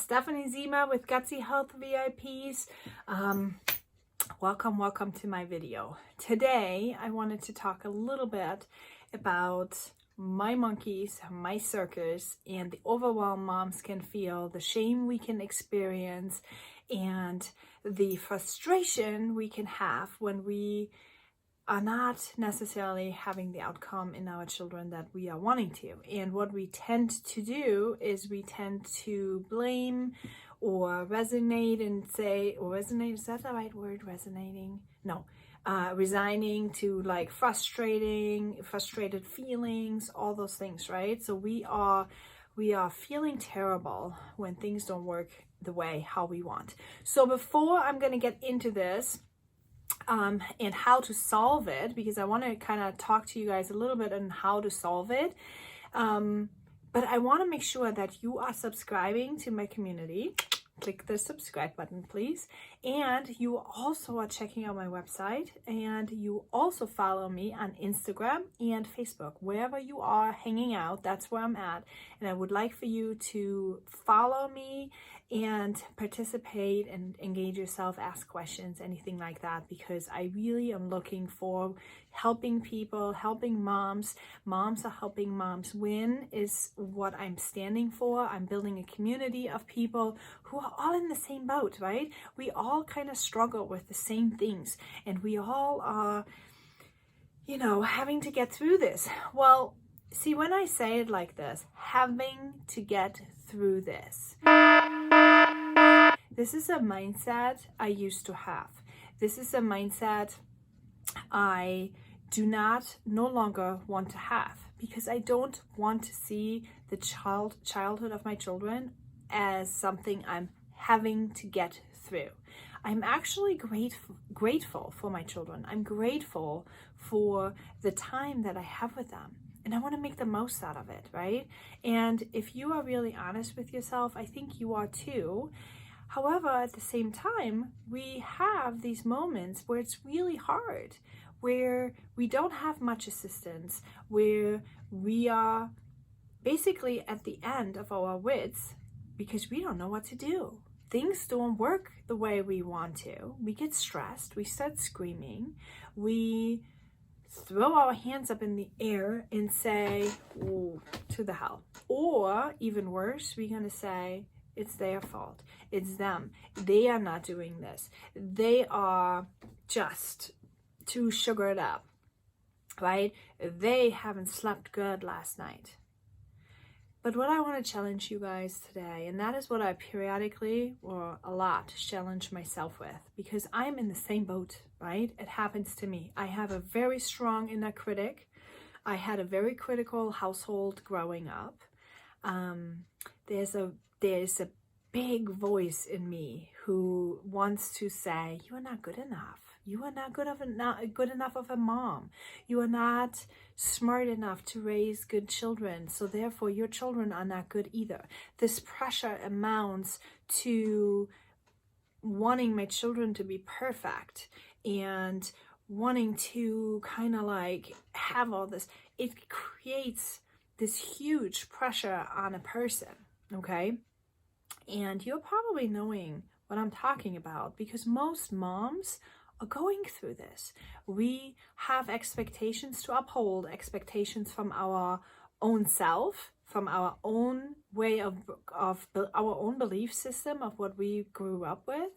Stephanie Zima with Gutsy Health VIPs. Welcome to my video. Today, I wanted to talk a little bit about my monkeys, my circus, and the overwhelm moms can feel, the shame we can experience, and the frustration we can have when we are not necessarily having the outcome in our children that we are wanting to. And what we tend to do is we tend to blame or resonate and say, or resonate, is that the right word, resonating? No. Resigning to like frustrated feelings, all those things, right? So we are feeling terrible when things don't work the way how we want. So before I'm going to get into this, and how to solve it, because I want to kind of talk to you guys a little bit on how to solve it. But I want to make sure that you are subscribing to my community. Click the subscribe button, please. And you also are checking out my website, and you also follow me on Instagram and Facebook. Wherever you are hanging out, that's where I'm at. And I would like for you to follow me and participate and engage yourself, ask questions, anything like that, because I really am looking for helping people, helping moms. Moms are helping moms win is what I'm standing for. I'm building a community of people who are all in the same boat, right? We all kind of struggle with the same things, and we all are, having to get through this. Well, see, when I say it like this, having to get through this, this is a mindset I used to have. This is a mindset I no longer want to have, because I don't want to see the childhood of my children as something I'm having to get through. I'm actually grateful for my children. I'm grateful for the time that I have with them, and I want to make the most out of it, right? And if you are really honest with yourself, I think you are too. However, at the same time, we have these moments where it's really hard, where we don't have much assistance, where we are basically at the end of our wits because we don't know what to do. Things don't work the way we want to. We get stressed, we start screaming, we throw our hands up in the air and say, "Ooh, to the hell." Or even worse, we're going to say, it's their fault. It's them. They are not doing this. They are just too sugared up, right? They haven't slept good last night. But what I want to challenge you guys today, and that is what I periodically or a lot challenge myself with, because I'm in the same boat, right? It happens to me. I have a very strong inner critic. I had a very critical household growing up. There's a big voice in me who wants to say, you are not good enough. You are not good enough of a mom. You are not smart enough to raise good children. So therefore your children are not good either. This pressure amounts to wanting my children to be perfect and wanting to kind of like have all this. It creates this huge pressure on a person, okay? And you're probably knowing what I'm talking about, because most moms are going through this. We have expectations to uphold, expectations from our own self, from our own way of our own belief system of what we grew up with.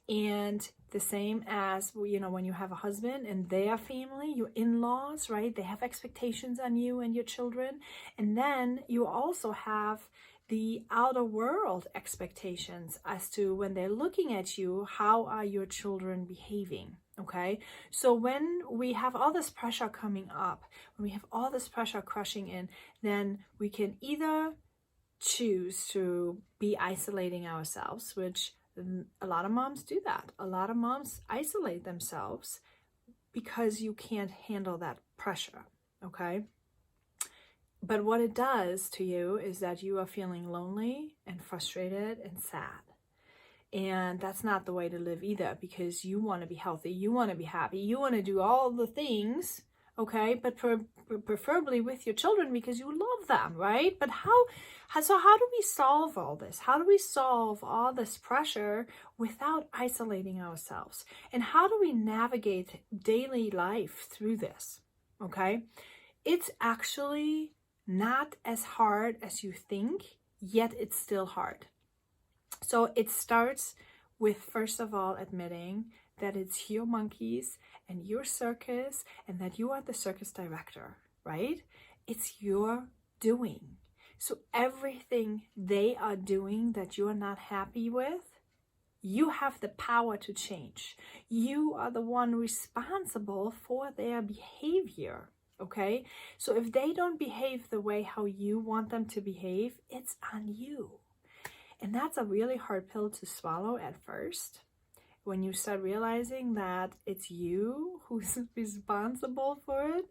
And the same as, when you have a husband and their family, your in-laws, right? They have expectations on you and your children. And then you also have the outer world expectations as to when they're looking at you, how are your children behaving, okay? So when we have all this pressure coming up, when we have all this pressure crushing in, then we can either choose to be isolating ourselves, which a lot of moms do that. A lot of moms isolate themselves because you can't handle that pressure, okay? But what it does to you is that you are feeling lonely and frustrated and sad. And that's not the way to live either, because you want to be healthy, you want to be happy, you want to do all the things, okay? But preferably with your children because you love them, right? But how do we solve all this? How do we solve all this pressure without isolating ourselves? And how do we navigate daily life through this, okay? It's actually not as hard as you think, yet it's still hard. So it starts with, first of all, admitting that it's your monkeys and your circus and that you are the circus director, right? It's your doing. So everything they are doing that you're not happy with, you have the power to change. You are the one responsible for their behavior, okay? So if they don't behave the way how you want them to behave, it's on you. And that's a really hard pill to swallow at first, when you start realizing that it's you who's responsible for it.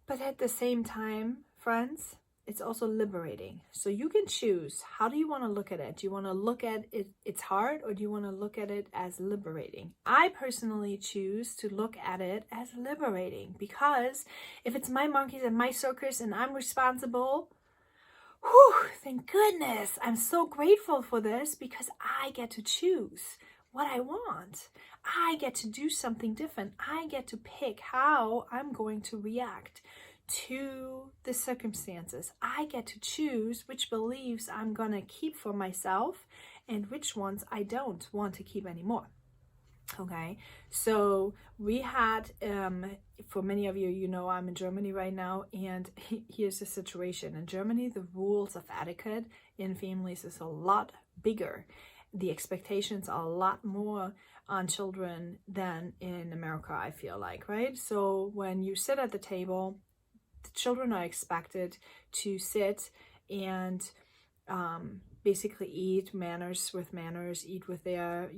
But at the same time, friends, it's also liberating. So you can choose, how do you want to look at it? Do you want to look at it, it's hard, or do you want to look at it as liberating? I personally choose to look at it as liberating, because if it's my monkeys and my circus and I'm responsible, whew, thank goodness. I'm so grateful for this, because I get to choose what I want. I get to do something different. I get to pick how I'm going to react to the circumstances. I get to choose which beliefs I'm going to keep for myself and which ones I don't want to keep anymore. Okay, so we had, for many of you, you know, I'm in Germany right now, and here's the situation. In Germany, the rules of etiquette in families is a lot bigger. The expectations are a lot more on children than in America, I feel like, right? So when you sit at the table, the children are expected to sit and basically eat manners with manners, eat with their,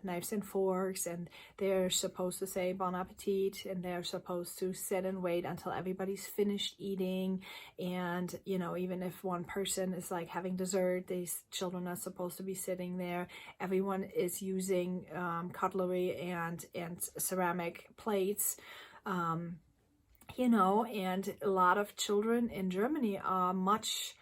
knives and forks, and they're supposed to say bon appetit, and they're supposed to sit and wait until everybody's finished eating. And even if one person is like having dessert, these children are supposed to be sitting there. Everyone is using cutlery and ceramic plates, and a lot of children in Germany are much,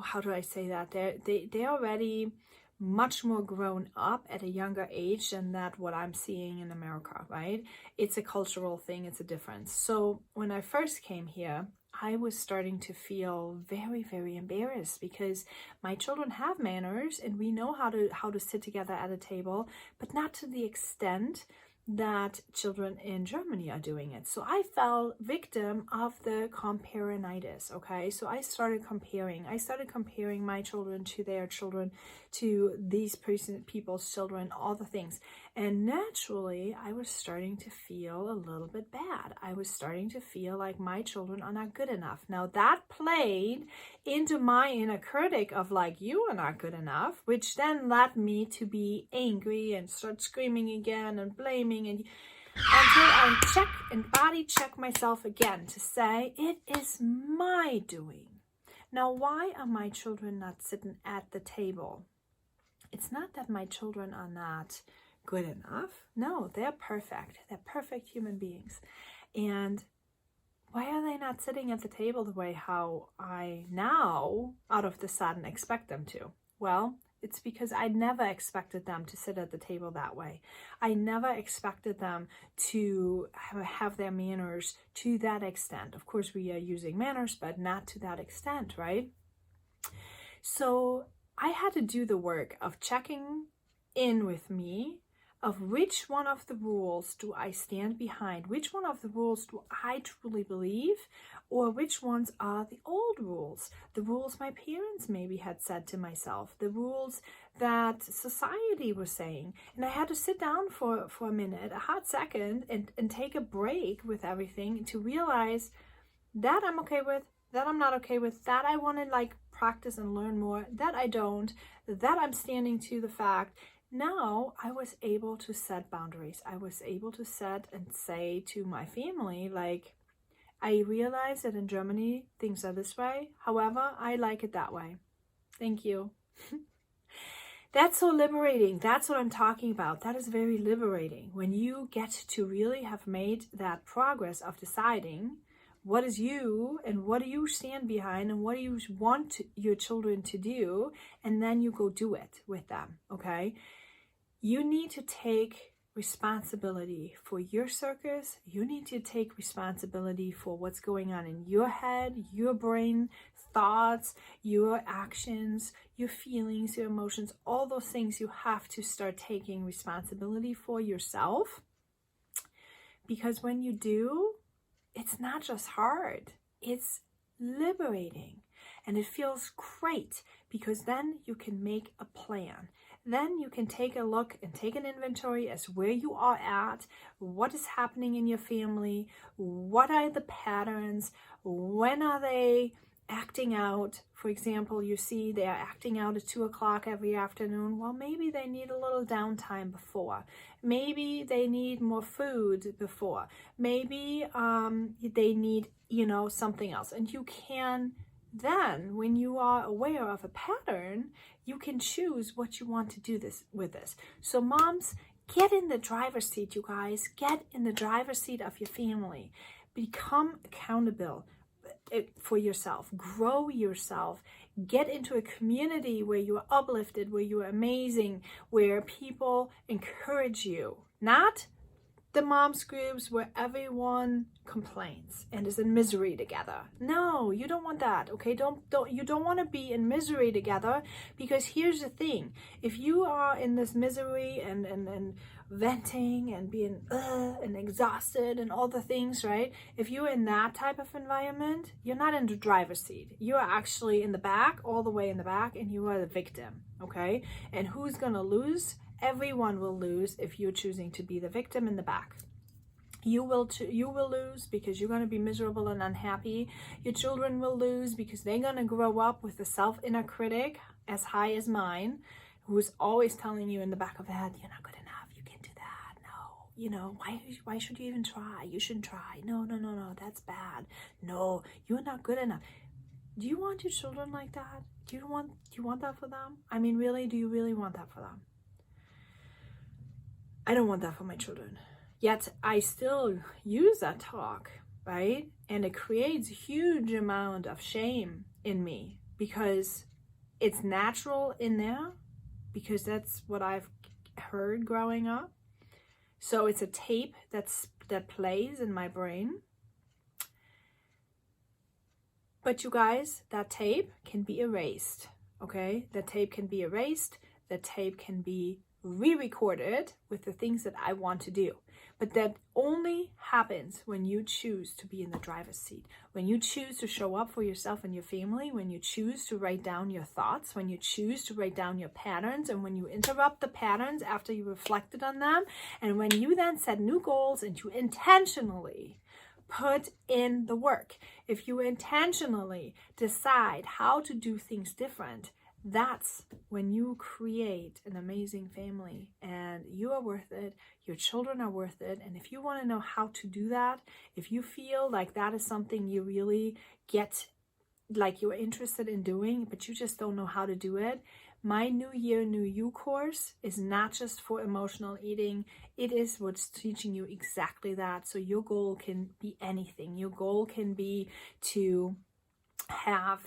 how do I say that, they're already much more grown up at a younger age than that what I'm seeing in America, right? It's a cultural thing, it's a difference. So when I first came here, I was starting to feel very, very embarrassed, because my children have manners and we know how to sit together at a table, but not to the extent that children in Germany are doing it. So I fell victim of the comparinitis, okay? So I started comparing my children to their children, to these people's children, all the things. And naturally, I was starting to feel a little bit bad. I was starting to feel like my children are not good enough. Now that played into my inner critic of like, you are not good enough, which then led me to be angry and start screaming again and blaming, and until I check and body check myself again to say, it is my doing. Now, why are my children not sitting at the table? It's not that my children are not good enough. No, they're perfect. They're perfect human beings. And why are they not sitting at the table the way how I now, out of the sudden, expect them to? Well, it's because I never expected them to sit at the table that way. I never expected them to have their manners to that extent. Of course, we are using manners, but not to that extent, right? So I had to do the work of checking in with me of which one of the rules do I stand behind, which one of the rules do I truly believe, or which ones are the old rules, the rules my parents maybe had said to myself, the rules that society was saying. And I had to sit down for a minute, a hot second, and take a break with everything to realize that I'm okay with, that I'm not okay with, that I want to practice and learn more, that I don't, that I'm standing to the fact. Now I was able to set boundaries. I was able to set and say to my family, I realize that in Germany things are this way. However, I like it that way. Thank you. That's so liberating. That's what I'm talking about. That is very liberating. When you get to really have made that progress of deciding what is you and what do you stand behind and what do you want your children to do, and then you go do it with them, okay? You need to take responsibility for your circus. You need to take responsibility for what's going on in your head, your brain, thoughts, your actions, your feelings, your emotions, all those things you have to start taking responsibility for yourself. Because when you do, it's not just hard, it's liberating. And it feels great because then you can make a plan. Then you can take a look and take an inventory as where you are at, what is happening in your family, what are the patterns, when are they acting out. For example, you see they are acting out at 2 o'clock every afternoon. Well, maybe they need a little downtime before. Maybe they need more food before. Maybe they need, something else. And you can then, when you are aware of a pattern, you can choose what you want to do with this. So moms, get in the driver's seat, you guys. Get in the driver's seat of your family. Become accountable for yourself. Grow yourself. Get into a community where you are uplifted, where you are amazing, where people encourage you. Not the moms groups where everyone complains and is in misery together. No, you don't want that, okay? You don't want to be in misery together, because here's the thing. If you are in this misery and venting and being and exhausted and all the things, right? If you're in that type of environment, you're not in the driver's seat. You're actually in the back, all the way in the back, and you are the victim, okay? And who's gonna lose? Everyone will lose if you're choosing to be the victim in the back. You will lose because you're going to be miserable and unhappy. Your children will lose because they're going to grow up with a inner critic as high as mine, who's always telling you in the back of the head, you're not good enough, you can't do that, no, why should you even try? You shouldn't try. No, that's bad. No, you're not good enough. Do you want your children like that? Do you want that for them? I mean, really, do you really want that for them? I don't want that for my children. Yet I still use that talk, right? And it creates a huge amount of shame in me because it's natural in there, because that's what I've heard growing up. So it's a tape that plays in my brain. But you guys, that tape can be erased, okay? That tape can be erased. That tape can be re-recorded with the things that I want to do. But that only happens when you choose to be in the driver's seat, when you choose to show up for yourself and your family, when you choose to write down your thoughts, when you choose to write down your patterns, and when you interrupt the patterns after you reflected on them, and when you then set new goals and you intentionally put in the work. If you intentionally decide how to do things different, that's when you create an amazing family, and you are worth it. Your children are worth it. And if you want to know how to do that, if you feel like that is something you really get, like you're interested in doing, but you just don't know how to do it, my New Year, New You course is not just for emotional eating. It is what's teaching you exactly that. So your goal can be anything. Your goal can be to have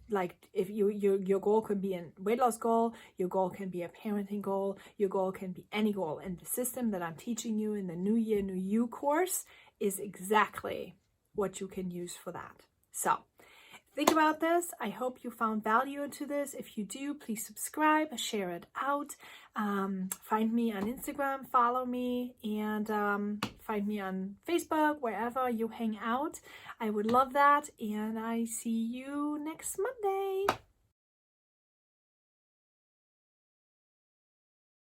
like if your goal could be a weight loss goal, your goal can be a parenting goal, your goal can be any goal. And the system that I'm teaching you in the New Year, New You course is exactly what you can use for that. So think about this. I hope you found value to this. If you do, please subscribe, share it out. Find me on Instagram, follow me, and find me on Facebook, wherever you hang out. I would love that. And I see you next Monday.